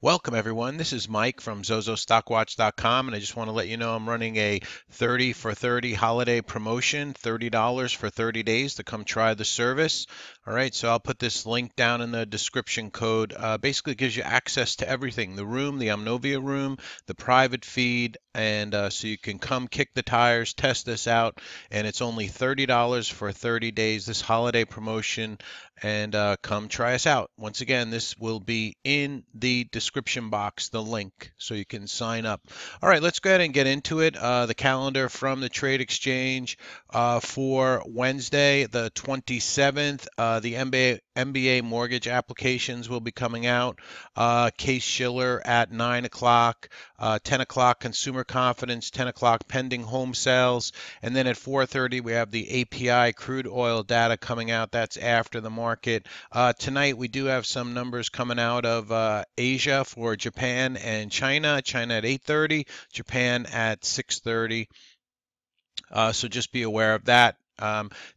Welcome everyone. This is Mike from ZozoStockWatch.com, and I just want to let you know I'm running a 30 for 30 holiday promotion, $30 for 30 days to come try the service. All right, so I'll put this link down in the description code. Basically gives you access to everything, the room, the Omnovia room, the private feed, and so you can come kick the tires, test this out, and it's only $30 for 30 days, this holiday promotion, and come try us out. Once again, this will be in the description box, the link, so you can sign up. All right, let's go ahead and get into it. The calendar from the Trade Exchange for Wednesday, the 27th. The MBA mortgage applications will be coming out. Case Shiller at 9 o'clock, 10 o'clock consumer confidence, 10 o'clock pending home sales, and then at 4:30 we have the API crude oil data coming out. That's after the market. Tonight we do have some numbers coming out of Asia for Japan and China. China at 8:30, Japan at 6:30. So just be aware of that.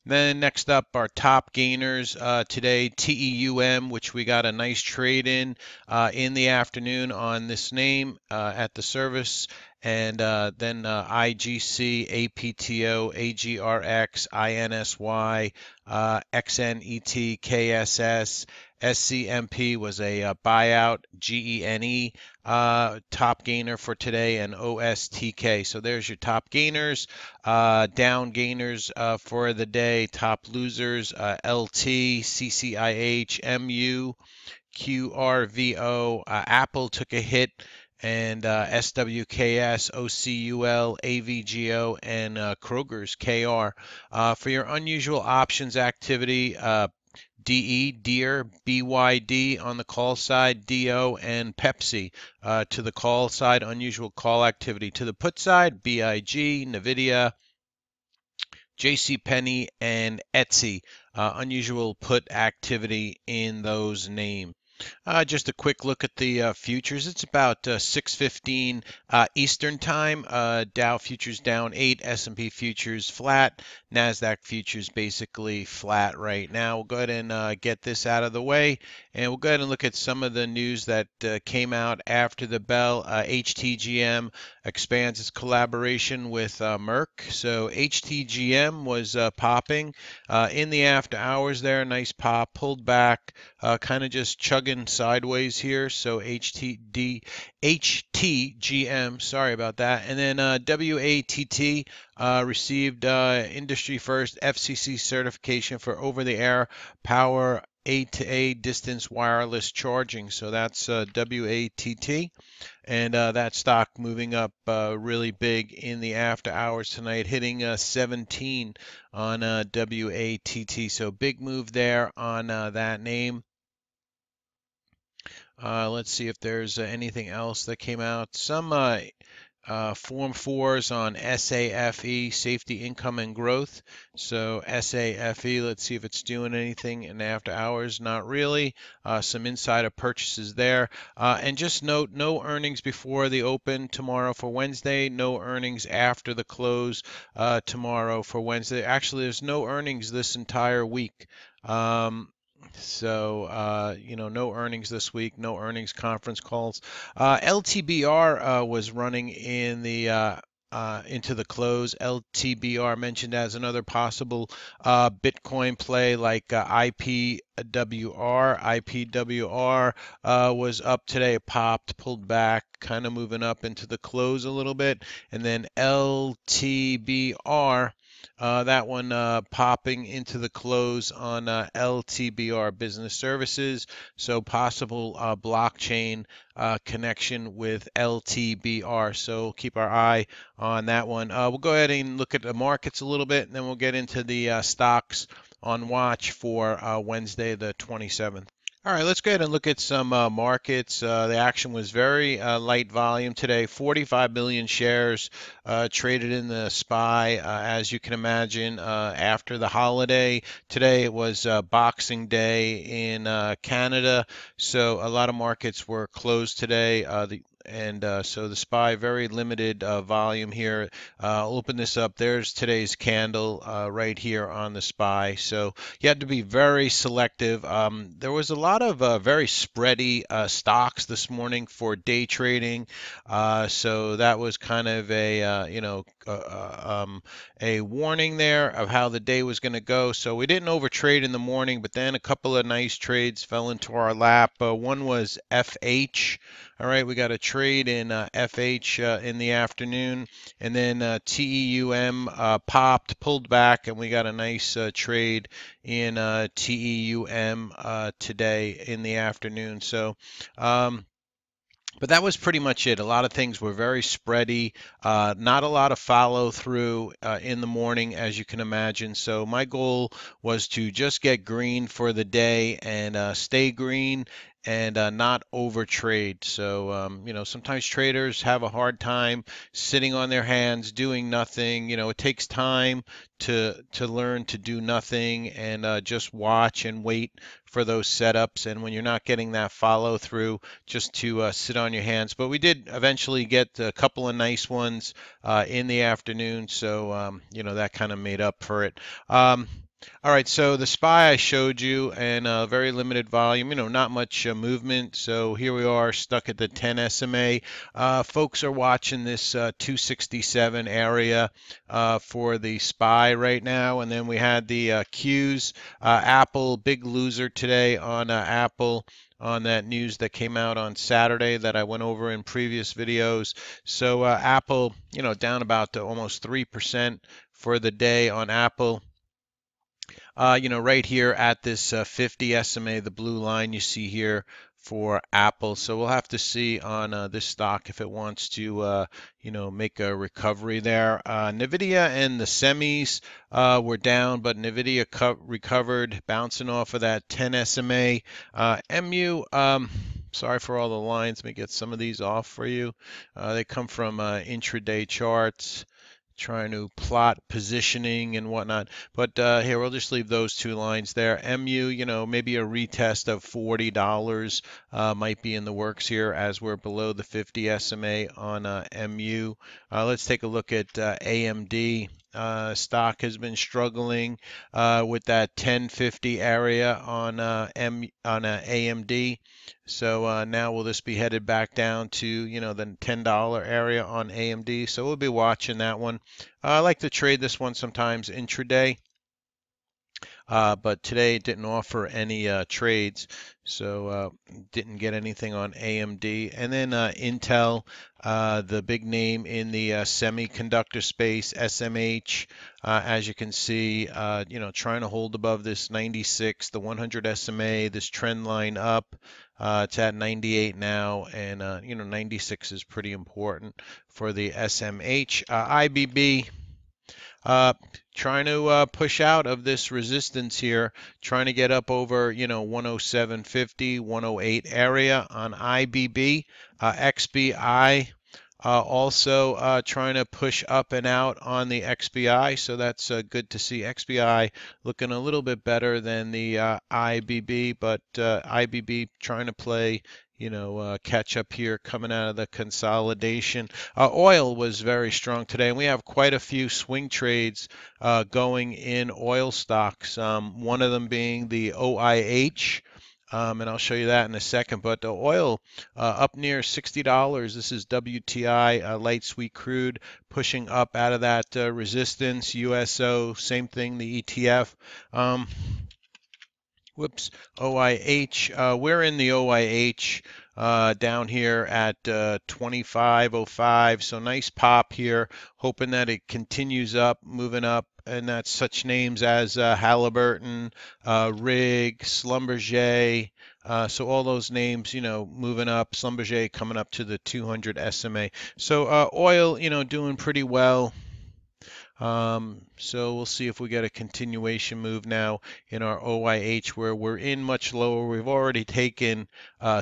Then next up, our top gainers today, TEUM, which we got a nice trade in the afternoon on this name at the service. And then IGC, APTO, AGRX, INSY, XNET, KSS, SCMP was a buyout, GENE top gainer for today, and OSTK. So there's your top gainers. Down gainers for the day, top losers, LT, CCIH, MU, QRVO. Apple took a hit, and SWKS, OCUL, AVGO, and Kroger's KR. For your unusual options activity, DE, Deere, BYD on the call side, DO, and Pepsi to the call side, unusual call activity. To the put side, BIG, NVIDIA, JCPenney, and Etsy. Unusual put activity in those names. Just a quick look at the futures. It's about 6:15 Eastern time. Dow futures down 8, S&P futures flat, Nasdaq futures basically flat right now. We'll go ahead and get this out of the way, and we'll go ahead and look at some of the news that came out after the bell. HTGM expands its collaboration with Merck. So HTGM was popping in the after hours there. Nice pop, pulled back, kind of just chugging sideways here. So HTGM, sorry about that. And then WATT received industry first FCC certification for over-the-air power A-to-A distance wireless charging. So that's WATT. And that stock moving up really big in the after hours tonight, hitting 17 on WATT. So big move there on that name. Let's see if there's anything else that came out. Some Form 4s on SAFE, Safety, Income, and Growth. So SAFE, let's see if it's doing anything in after hours. Not really. Some insider purchases there. And just note, no earnings before the open tomorrow for Wednesday. No earnings after the close tomorrow for Wednesday. Actually, there's no earnings this entire week. No earnings this week, no earnings conference calls. LTBR was running in the into the close. LTBR mentioned as another possible Bitcoin play like IPWR. IPWR was up today, popped, pulled back, kind of moving up into the close a little bit. And then LTBR. That one popping into the close on LTBR Business Services. So possible blockchain connection with LTBR. So keep our eye on that one. We'll go ahead and look at the markets a little bit, and then we'll get into the stocks on watch for Wednesday, the 27th. All right, let's go ahead and look at some markets. The action was very light volume today. 45 million shares traded in the SPY, as you can imagine, after the holiday. Today it was Boxing Day in Canada, so a lot of markets were closed today. The and so the SPY, very limited volume here. I'll open this up. There's today's candle right here on the SPY. So you have to be very selective. There was a lot of very spready stocks this morning for day trading. So that was kind of a a warning there of how the day was going to go. So we didn't overtrade in the morning, but then a couple of nice trades fell into our lap. One was FH. All right, we got a trade in FH in the afternoon, and then TEUM popped, pulled back, and we got a nice trade in TEUM today in the afternoon. So, but that was pretty much it. A lot of things were very spready, not a lot of follow through in the morning, as you can imagine. So my goal was to just get green for the day and stay green and not over trade. So, sometimes traders have a hard time sitting on their hands doing nothing. It takes time to learn to do nothing and just watch and wait for those setups. And when you're not getting that follow through, just to sit on your hands. But we did eventually get a couple of nice ones in the afternoon, so that kind of made up for it. All right, so the SPY I showed you, and very limited volume, not much movement. So here we are stuck at the 10 SMA. Folks are watching this 267 area for the SPY right now. And then we had the Qs. Apple, big loser today on Apple, on that news that came out on Saturday that I went over in previous videos. So Apple, down about almost 3% for the day on Apple. Right here at this 50 SMA, the blue line you see here for Apple. So we'll have to see on this stock if it wants to, make a recovery there. Nvidia and the semis were down, but Nvidia recovered, bouncing off of that 10 SMA. MU, sorry for all the lines. Let me get some of these off for you. They come from intraday charts, trying to plot positioning and whatnot. But here, we'll just leave those two lines there. MU, maybe a retest of $40 might be in the works here as we're below the 50 SMA on MU. Let's take a look at AMD. Stock has been struggling with that 1050 area on AMD. So now will this be headed back down to the $10 area on AMD? So we'll be watching that one. I like to trade this one sometimes intraday. But today it didn't offer any trades, so didn't get anything on AMD. And then Intel, the big name in the semiconductor space, SMH, as you can see, trying to hold above this 96, the 100 SMA, this trend line up. It's at 98 now, and 96 is pretty important for the SMH. IBB. Trying to push out of this resistance here, trying to get up over 107.50, 108 area on IBB. XBI also trying to push up and out on the XBI, so that's good to see. XBI looking a little bit better than the IBB, but IBB trying to play catch up here coming out of the consolidation. Oil was very strong today, and we have quite a few swing trades going in oil stocks. One of them being the OIH. And I'll show you that in a second. But oil up near $60. This is WTI, light sweet crude, pushing up out of that resistance. USO, same thing, the ETF. OIH. We're in the OIH down here at 25.05. So nice pop here. Hoping that it continues up, moving up. And that's such names as Halliburton, Rig, Schlumberger. So all those names, moving up. Schlumberger coming up to the 200 SMA. So oil, doing pretty well. So we'll see if we get a continuation move now in our OIH, where we're in much lower. We've already taken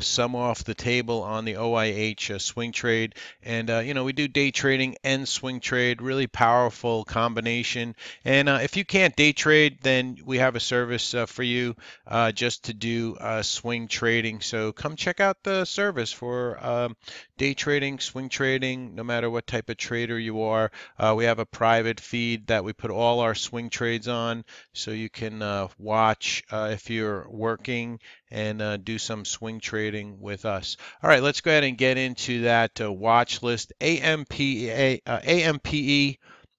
some off the table on the OIH swing trade. And, we do day trading and swing trade, really powerful combination. And if you can't day trade, then we have a service for you just to do swing trading. So come check out the service for day trading, swing trading, no matter what type of trader you are. We have a private feed that we put all our swing trades on, so you can watch if you're working and do some swing trading with us. All right, let's go ahead and get into that watch list. AMPE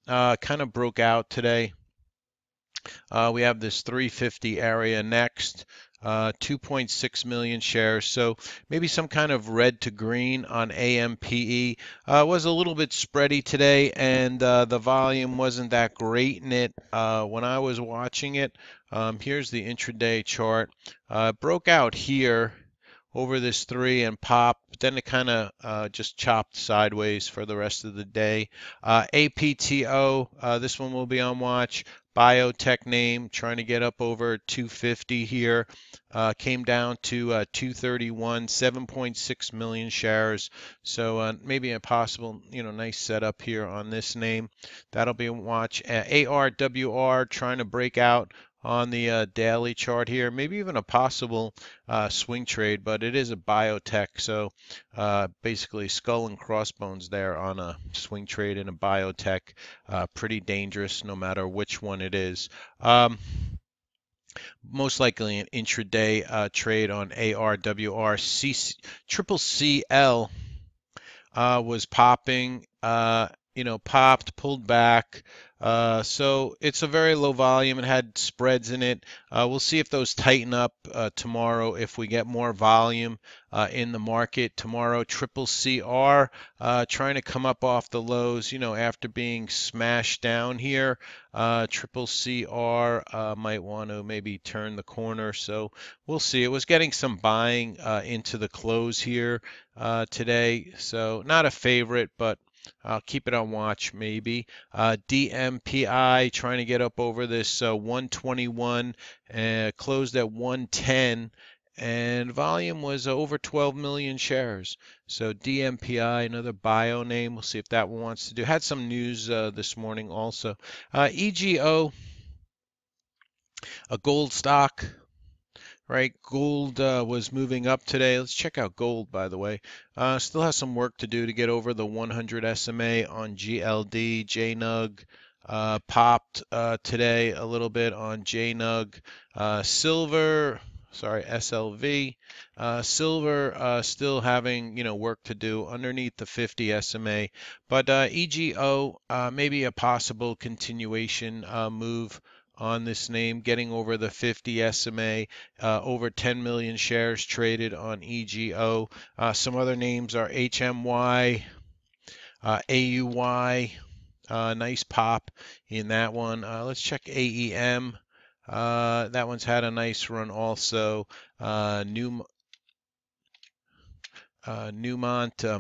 kind of broke out today. We have this 350 area next, 2.6 million shares. So maybe some kind of red to green on AMPE. Was a little bit spready today, and the volume wasn't that great in it when I was watching it. Here's the intraday chart. Broke out here over this three and popped, but then it kind of just chopped sideways for the rest of the day. APTO, this one will be on watch. Biotech name, trying to get up over 250 here. Came down to 231, 7.6 million shares. So maybe a possible, nice setup here on this name. That'll be a watch. ARWR trying to break out on the daily chart here. Maybe even a possible swing trade, but it is a biotech. So basically skull and crossbones there on a swing trade in a biotech. Pretty dangerous no matter which one it is. Most likely an intraday trade on ARWR. Triple CL was popping, popped, pulled back. So it's a very low volume. It had spreads in it. We'll see if those tighten up tomorrow if we get more volume in the market tomorrow. Triple CR trying to come up off the lows, after being smashed down here. Triple CR might want to maybe turn the corner. So we'll see. It was getting some buying into the close here today. So not a favorite, but I'll keep it on watch maybe. DMPI trying to get up over this 121, closed at 110, and volume was over 12 million shares. So DMPI, another bio name. We'll see if that one wants to do. Had some news this morning also. EGO, a gold stock. Right, gold was moving up today. Let's check out gold, by the way. Still has some work to do to get over the 100 SMA on GLD. JNUG popped today a little bit on JNUG. Silver, sorry, SLV. Silver still having work to do underneath the 50 SMA, but EGO maybe a possible continuation move on this name, getting over the 50 SMA, over 10 million shares traded on EGO. Some other names are HMY, AUY, nice pop in that one. Let's check AEM. That one's had a nice run also. Newmont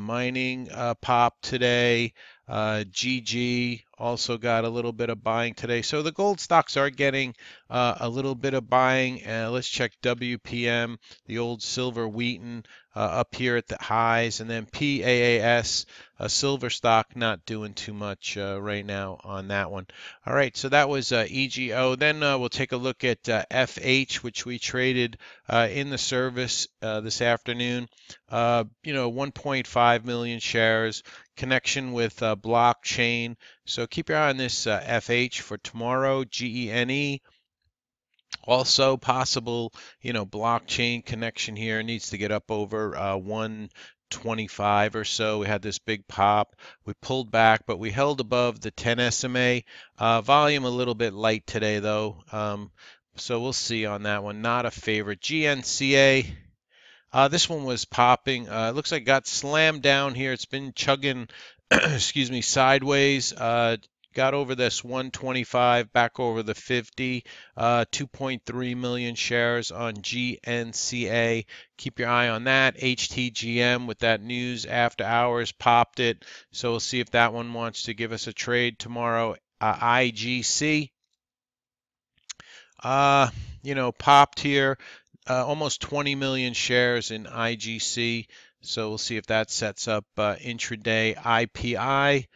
Mining pop today. GG also got a little bit of buying today. So the gold stocks are getting a little bit of buying. Let's check WPM, the old silver Wheaton up here at the highs, and then PAAS, a silver stock, not doing too much right now on that one. All right, so that was EGO. Then we'll take a look at FH, which we traded in the service this afternoon. 1.5 million shares, connection with blockchain. So keep your eye on this FH for tomorrow, GENE. Also possible, blockchain connection here, needs to get up over 125 or so. We had this big pop. We pulled back, but we held above the 10 SMA. Volume a little bit light today, though. So we'll see on that one. Not a favorite. GNCA. This one was popping. It looks like it got slammed down here. It's been chugging, excuse me, sideways. Got over this 125, back over the 50. 2.3 million shares on GNCA. Keep your eye on that. HTGM with that news after hours popped it. So we'll see if that one wants to give us a trade tomorrow. IGC. Popped here. Almost 20 million shares in IGC, so we'll see if that sets up intraday. IPI,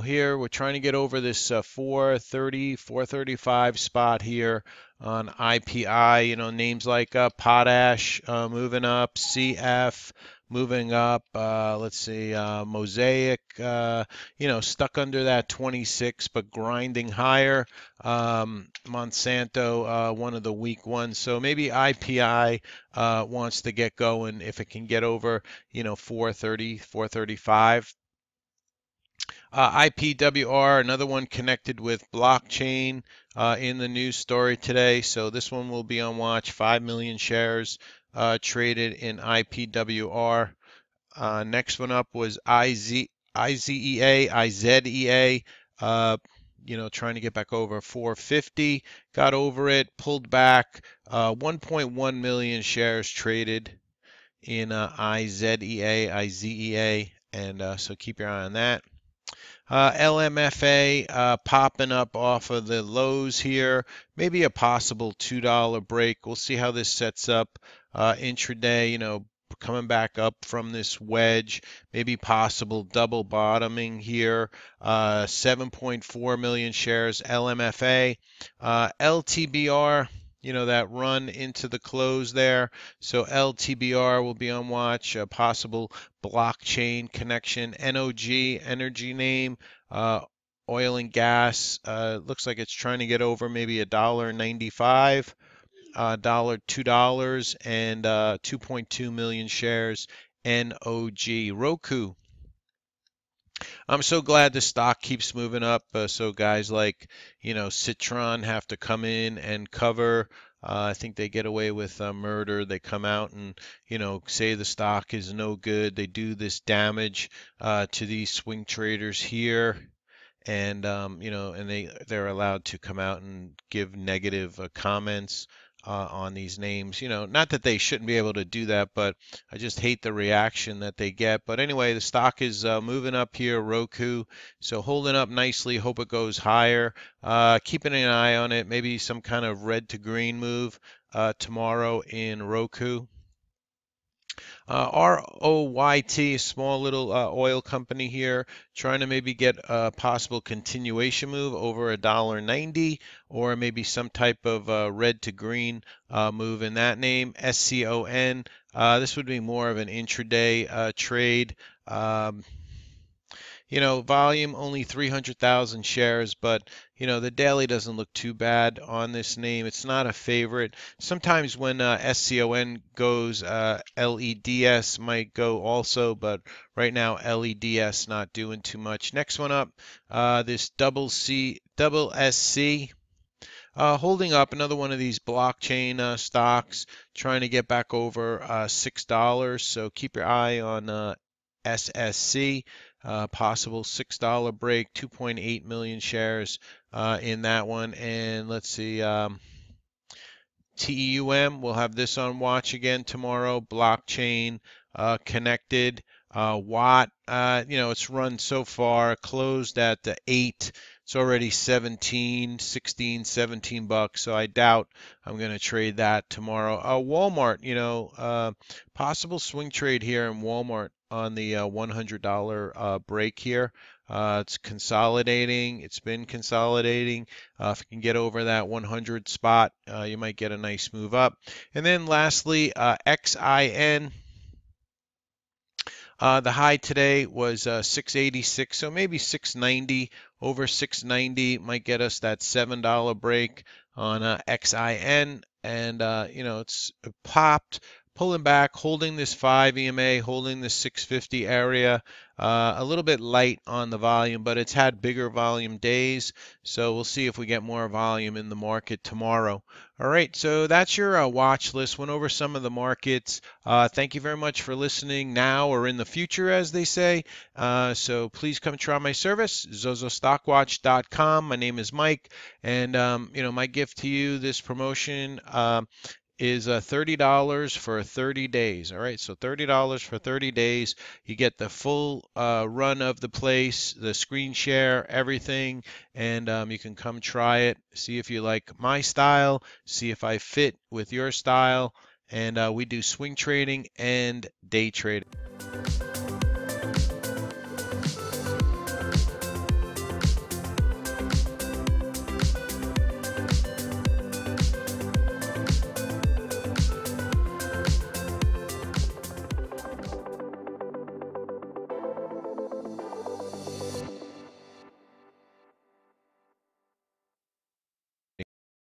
here we're trying to get over this 430, 435 spot here on IPI. Names like Potash moving up, CF, moving up. Let's see, Mosaic, stuck under that 26, but grinding higher. Monsanto, one of the weak ones. So maybe IPI wants to get going if it can get over, 430, 435. IPWR, another one connected with blockchain in the news story today. So this one will be on watch. 5 million shares traded in IPWR. Next one up was IZEA. Trying to get back over 450. Got over it, pulled back. 1.1 million shares traded in IZEA, and so keep your eye on that. LMFA popping up off of the lows here, maybe a possible $2 break. We'll see how this sets up intraday, coming back up from this wedge, maybe possible double bottoming here. 7.4 million shares LMFA. LTBR, that run into the close there. So LTBR will be on watch, a possible blockchain connection. NOG, energy name, oil and gas. Looks like it's trying to get over maybe $1.95. $2, and 2.2 million shares. NOG. Roku. I'm so glad the stock keeps moving up. So guys like, Citron have to come in and cover. I think they get away with murder. They come out and, say the stock is no good. They do this damage to these swing traders here. And and they're allowed to come out and give negative comments on these names. Not that they shouldn't be able to do that, but I just hate the reaction that they get. But anyway, the stock is moving up here, Roku, so holding up nicely. Hope it goes higher. Keeping an eye on it. Maybe some kind of red to green move tomorrow in Roku. ROYT, a small little oil company here, trying to maybe get a possible continuation move over $1.90, or maybe some type of red to green move in that name. SCON. This would be more of an intraday trade. Volume only 300,000 shares, but the daily doesn't look too bad on this name. It's not a favorite. Sometimes when SCON goes, LEDS might go also, but right now LEDS not doing too much. Next one up, this double SC. Holding up, another one of these blockchain stocks, trying to get back over $6. So keep your eye on SSC. Possible $6 break, 2.8 million shares in that one. And let's see, TEUM, we'll have this on watch again tomorrow. Blockchain connected. Watt, it's run so far, closed at the 8. It's already 17, 16, 17 bucks. So I doubt I'm going to trade that tomorrow. Walmart, possible swing trade here in Walmart on the $100 break here. It's consolidating. It's been consolidating. If you can get over that 100 spot, you might get a nice move up. And then lastly, XIN. The high today was 686, so maybe 690. Over 690 might get us that $7 break on XIN, and it's popped, pulling back, holding this 5 EMA, holding this 650 area. A little bit light on the volume, but it's had bigger volume days, so we'll see if we get more volume in the market tomorrow. All right, so that's your watch list. Went over some of the markets. Thank you very much for listening now or in the future, as they say. So please come try my service, ZozoStockWatch.com. My name is Mike, and my gift to you, this promotion is $30 for 30 days. All right, so $30 for 30 days. You get the full run of the place, the screen share, everything, and you can come try it, see if you like my style, see if I fit with your style, and we do swing trading and day trading.